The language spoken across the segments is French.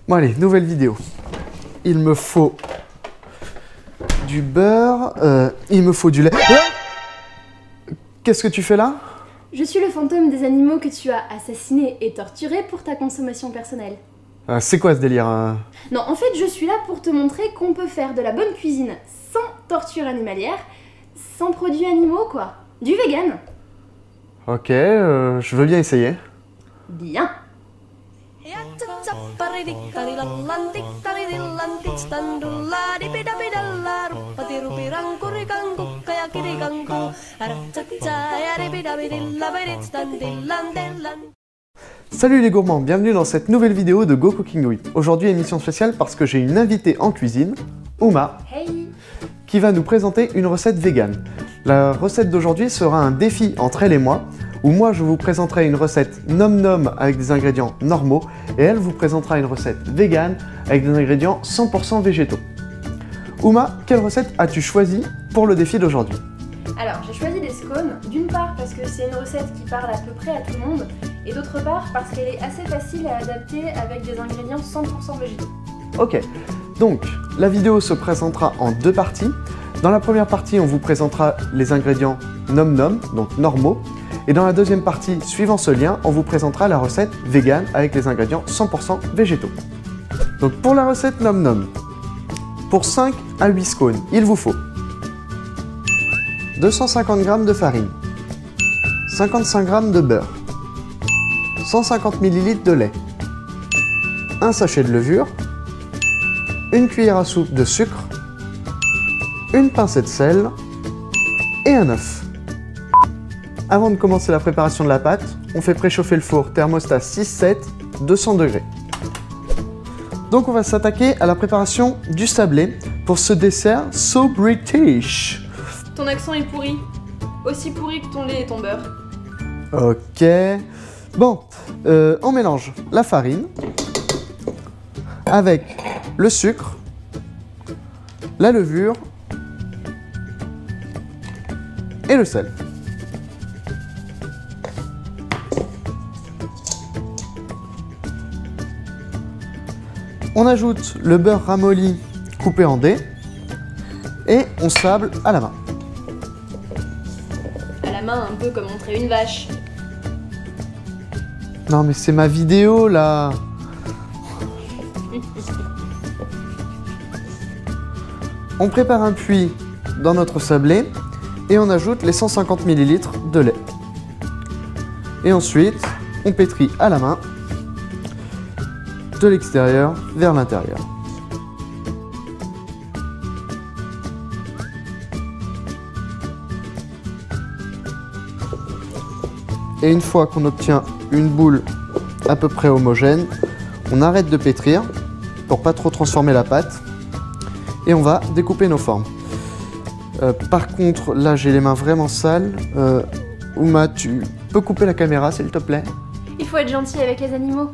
Bon allez, nouvelle vidéo. Il me faut du beurre, il me faut du lait. Qu'est-ce que tu fais là? Je suis le fantôme des animaux que tu as assassinés et torturés pour ta consommation personnelle. C'est quoi ce délire? Non, en fait, je suis là pour te montrer qu'on peut faire de la bonne cuisine sans torture animalière, sans produits animaux, quoi. Du vegan. Ok, je veux bien essayer. Bien. Salut les gourmands, bienvenue dans cette nouvelle vidéo de Go Cooking With. Aujourd'hui, émission spéciale parce que j'ai une invitée en cuisine, Uma, Hey. qui va nous présenter une recette vegan. La recette d'aujourd'hui sera un défi entre elle et moi, où moi je vous présenterai une recette nom nom avec des ingrédients normaux, et elle vous présentera une recette vegan avec des ingrédients 100% végétaux. Uma, quelle recette as-tu choisi pour le défi d'aujourd'hui? Alors, j'ai choisi des scones, d'une part parce que c'est une recette qui parle à peu près à tout le monde, et d'autre part parce qu'elle est assez facile à adapter avec des ingrédients 100% végétaux. Ok, donc la vidéo se présentera en deux parties. Dans la première partie, on vous présentera les ingrédients nom nom, donc normaux, et dans la deuxième partie, suivant ce lien, on vous présentera la recette vegan avec les ingrédients 100% végétaux. Donc pour la recette nom nom, pour 5 à 8 scones, il vous faut 250 g de farine, 55 g de beurre, 150 ml de lait, un sachet de levure, une cuillère à soupe de sucre, une pincée de sel et un œuf. Avant de commencer la préparation de la pâte, on fait préchauffer le four thermostat 6-7, 200 degrés. Donc on va s'attaquer à la préparation du sablé pour ce dessert so British. Ton accent est pourri. Aussi pourri que ton lait et ton beurre. Ok. Bon, on mélange la farine avec le sucre, la levure et le sel. On ajoute le beurre ramolli coupé en dés et on sable à la main. À la main, un peu comme montrer une vache. Non mais c'est ma vidéo là. On prépare un puits dans notre sablé et on ajoute les 150 ml de lait. Et ensuite, on pétrit à la main de l'extérieur vers l'intérieur. Et une fois qu'on obtient une boule à peu près homogène, on arrête de pétrir pour pas trop transformer la pâte et on va découper nos formes. Par contre, là j'ai les mains vraiment sales. Uma, tu peux couper la caméra s'il te plaît? Il faut être gentil avec les animaux.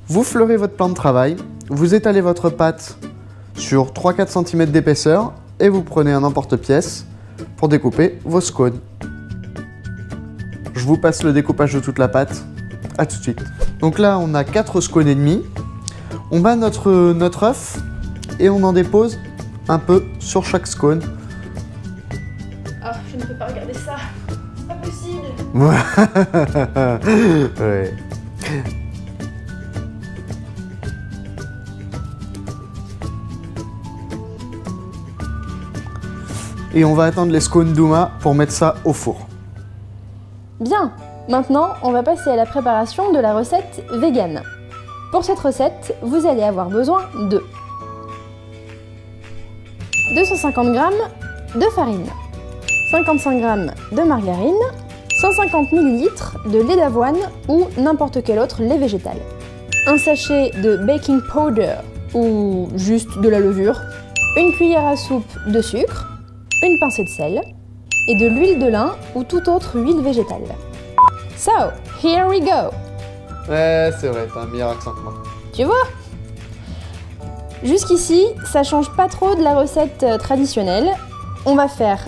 Vous fleurez votre plan de travail, vous étalez votre pâte sur 3-4 cm d'épaisseur et vous prenez un emporte-pièce pour découper vos scones. Je vous passe le découpage de toute la pâte. A tout de suite. Donc là, on a 4 scones et demi. On bat notre œuf et on en dépose un peu sur chaque scone. Ah, je ne peux pas regarder ça. C'est pas possible. Ouais. Et on va attendre les scones d'Uma pour mettre ça au four. Bien, maintenant on va passer à la préparation de la recette vegan. Pour cette recette, vous allez avoir besoin de 250 g de farine, 55 g de margarine, 150 ml de lait d'avoine ou n'importe quel autre lait végétal, un sachet de baking powder ou juste de la levure, une cuillère à soupe de sucre, une pincée de sel et de l'huile de lin ou toute autre huile végétale. So, here we go! Ouais, c'est vrai, t'as un meilleur accent que moi. Tu vois? Jusqu'ici, ça change pas trop de la recette traditionnelle. On va faire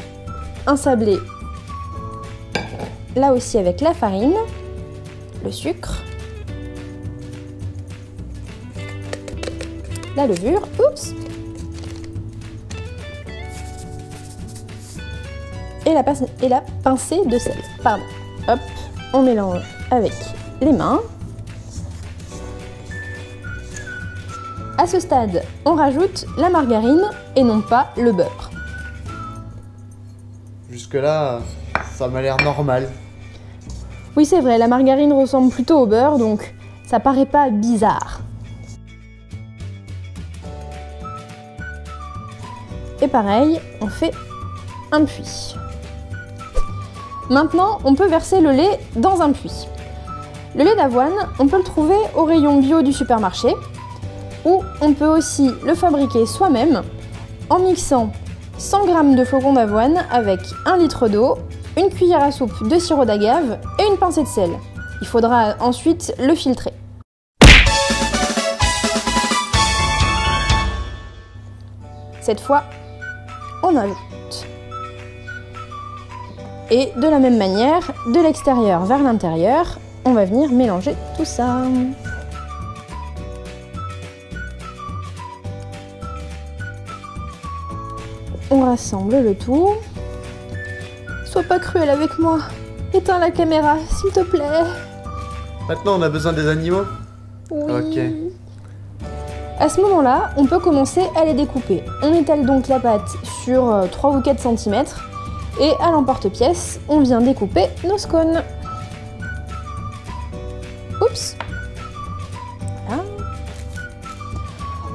un sablé, là aussi avec la farine, le sucre, la levure. Oups. Et la pincée de sel. Pardon. Hop, on mélange avec les mains. À ce stade, on rajoute la margarine et non pas le beurre. Jusque-là, ça m'a l'air normal. Oui, c'est vrai, la margarine ressemble plutôt au beurre, donc ça paraît pas bizarre. Et pareil, on fait un puits. Maintenant, on peut verser le lait dans un puits. Le lait d'avoine, on peut le trouver au rayon bio du supermarché, ou on peut aussi le fabriquer soi-même en mixant 100 g de flocons d'avoine avec 1 litre d'eau, une cuillère à soupe de sirop d'agave et une pincée de sel. Il faudra ensuite le filtrer. Cette fois, on ajoute. Et de la même manière, de l'extérieur vers l'intérieur, on va venir mélanger tout ça. On rassemble le tout. Sois pas cruel avec moi. Éteins la caméra, s'il te plaît. Maintenant, on a besoin des animaux? Oui. Ok. À ce moment-là, on peut commencer à les découper. On étale donc la pâte sur 3 ou 4 cm et à l'emporte-pièce, on vient découper nos scones. Oups. Voilà.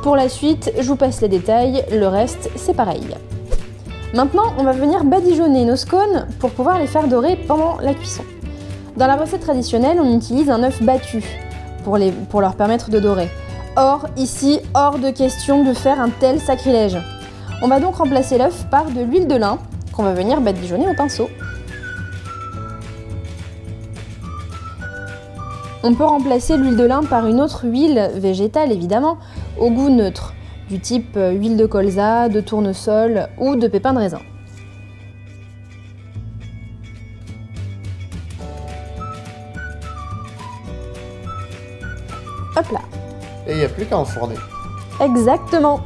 Pour la suite, je vous passe les détails, le reste, c'est pareil. Maintenant, on va venir badigeonner nos scones pour pouvoir les faire dorer pendant la cuisson. Dans la recette traditionnelle, on utilise un œuf battu pour leur permettre de dorer. Or, ici, hors de question de faire un tel sacrilège. On va donc remplacer l'œuf par de l'huile de lin qu'on va venir badigeonner au pinceau. On peut remplacer l'huile de lin par une autre huile végétale, évidemment, au goût neutre, du type huile de colza, de tournesol ou de pépins de raisin. Hop là. Et il n'y a plus qu'à enfourner. Exactement.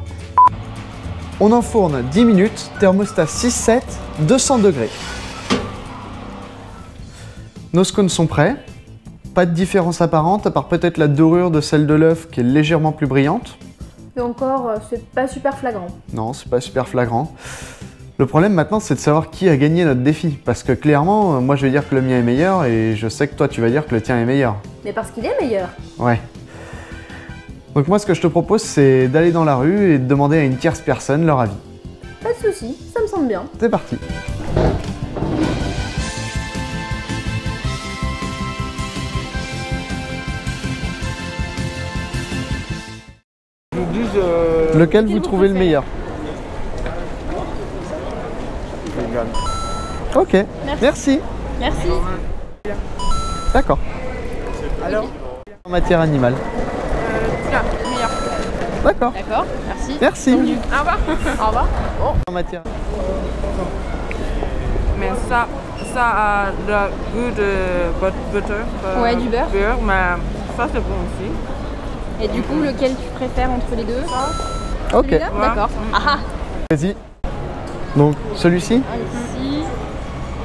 On enfourne 10 minutes, thermostat 6-7, 200 degrés. Nos scones sont prêts. Pas de différence apparente, à part peut-être la dorure de celle de l'œuf qui est légèrement plus brillante. Et encore, c'est pas super flagrant. Non, c'est pas super flagrant. Le problème maintenant, c'est de savoir qui a gagné notre défi. Parce que clairement, moi je vais dire que le mien est meilleur et je sais que toi tu vas dire que le tien est meilleur. Mais parce qu'il est meilleur. Ouais. Donc moi ce que je te propose, c'est d'aller dans la rue et de demander à une tierce personne leur avis. Pas de soucis, ça me semble bien. C'est parti. Lequel vous trouvez le meilleur? Vegan. Ok, merci. Merci. D'accord. Alors En matière animale. Là, meilleur. D'accord. D'accord, merci. Merci. Au revoir. Au revoir. En matière. Mais ça a le goût de butter. Ouais, du beurre. Mais ça c'est bon aussi. Et du coup, lequel tu préfères entre les deux? Ok. Celui-là. D'accord. Ah Vas-y. Donc celui-ci? ici.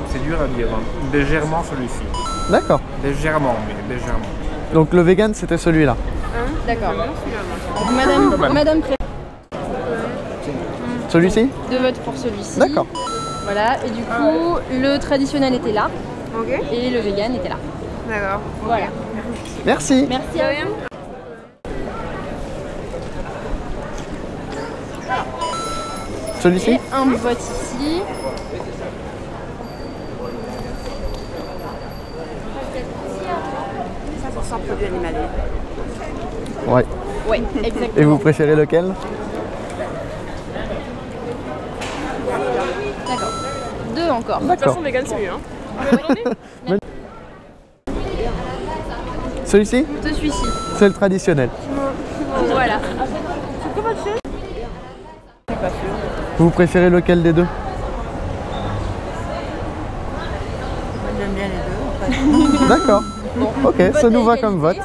C'est dur à dire. Hein. Légèrement celui-ci. D'accord. Légèrement, mais légèrement. Donc le vegan c'était celui-là. D'accord. Madame préfère Celui-ci? 2 votes pour celui-ci. D'accord. Voilà, et du coup, le traditionnel était là Ok. et le vegan était là. D'accord. Voilà. Merci. Merci à vous. Celui-ci? Et un vote ici. Sans produit animalier. Ouais. Ouais, exactement. Et vous préférez lequel? D'accord. 2 encore. D'accord. vegan c'est mieux. Hein. Celui-ci? De celui-ci. C'est le traditionnel. Voilà. Vous préférez lequel des deux? J'aime bien les deux en fait. D'accord. Ok, ça nous va comme vote.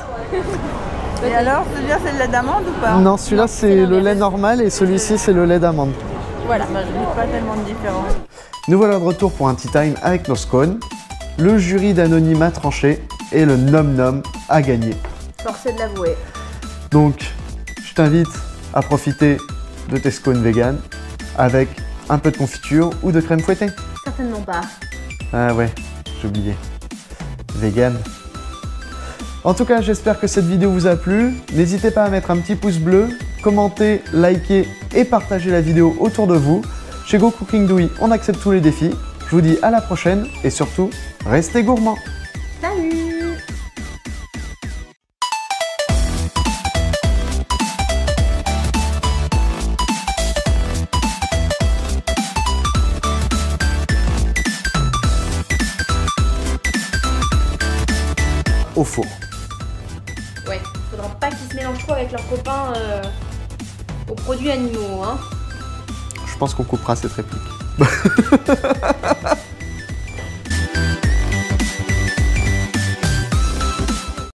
Et alors, celui-là, c'est le lait d'amande ou pas? Non, celui-là c'est le lait normal et celui-ci c'est le lait d'amande. Voilà. Bah, je n'ai pas tellement de différence. Nous voilà de retour pour un tea time avec nos scones. Le jury d'Anonyme a tranché et le nom nom a gagné. Forcé de l'avouer. Donc, je t'invite à profiter de tes scones vegan avec un peu de confiture ou de crème fouettée. Certainement pas. Ah ouais, j'ai oublié. Vegan. En tout cas, j'espère que cette vidéo vous a plu. N'hésitez pas à mettre un petit pouce bleu, commenter, liker et partager la vidéo autour de vous. Chez Go Cooking Douy, on accepte tous les défis. Je vous dis à la prochaine et surtout, restez gourmands. Salut! Au four. Ouais, faudra pas qu'ils se mélangent trop avec leurs copains aux produits animaux, hein. Je pense qu'on coupera cette réplique.